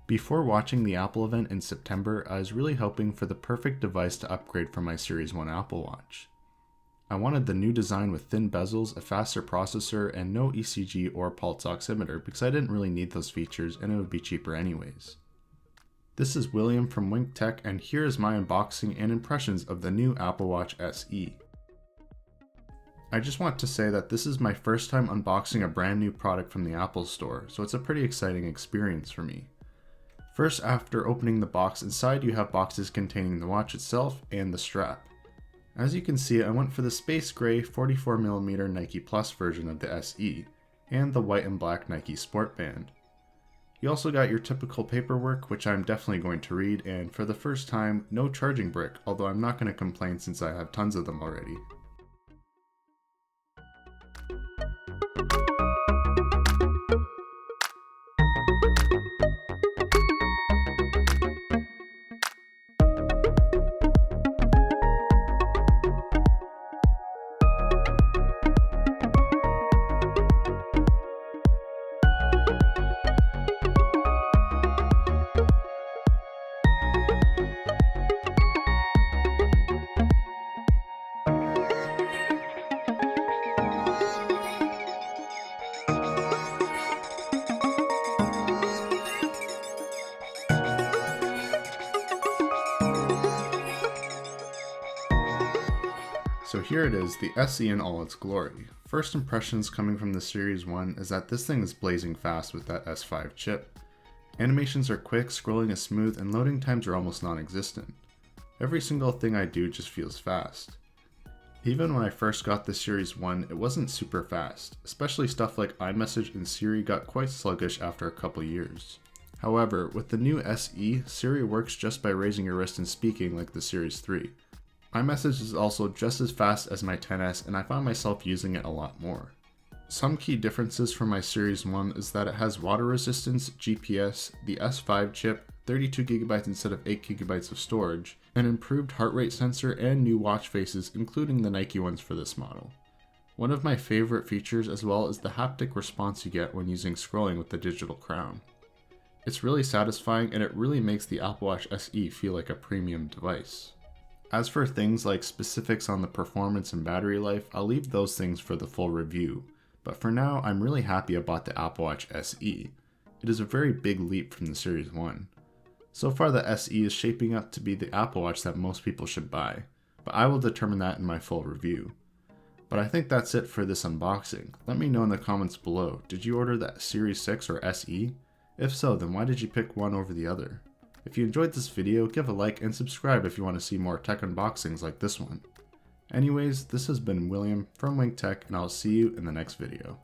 Before watching the Apple event in September, I was really hoping for the perfect device to upgrade from my Series 1 Apple Watch. I wanted the new design with thin bezels, a faster processor, and no ECG or pulse oximeter because I didn't really need those features and it would be cheaper anyways. This is William from Wink Tech, and here is my unboxing and impressions of the new Apple Watch SE. I just want to say that this is my first time unboxing a brand new product from the Apple Store, so it's a pretty exciting experience for me. First, after opening the box, inside you have boxes containing the watch itself and the strap. As you can see, I went for the space gray 44mm Nike Plus version of the SE, and the white and black Nike Sport Band. You also got your typical paperwork, which I'm definitely going to read, and for the first time, no charging brick, although I'm not going to complain since I have tons of them already. So here it is, the SE in all its glory. First impressions coming from the Series 1 is that this thing is blazing fast with that S5 chip. Animations are quick, scrolling is smooth, and loading times are almost non-existent. Every single thing I do just feels fast. Even when I first got the Series 1, it wasn't super fast, especially stuff like iMessage and Siri got quite sluggish after a couple years. However, with the new SE, Siri works just by raising your wrist and speaking like the Series 3. iMessage is also just as fast as my XS, and I find myself using it a lot more. Some key differences from my Series 1 is that it has water resistance, GPS, the S5 chip, 32GB instead of 8GB of storage, an improved heart rate sensor, and new watch faces, including the Nike ones for this model. One of my favorite features as well is the haptic response you get when using scrolling with the digital crown. It's really satisfying, and it really makes the Apple Watch SE feel like a premium device. As for things like specifics on the performance and battery life, I'll leave those things for the full review, but for now I'm really happy I bought the Apple Watch SE. It is a very big leap from the Series 1. So far the SE is shaping up to be the Apple Watch that most people should buy, but I will determine that in my full review. But I think that's it for this unboxing. Let me know in the comments below, did you order the Series 6 or SE? If so, then why did you pick one over the other? If you enjoyed this video, give a like and subscribe if you want to see more tech unboxings like this one. Anyways, this has been William from Wink Tech, and I'll see you in the next video.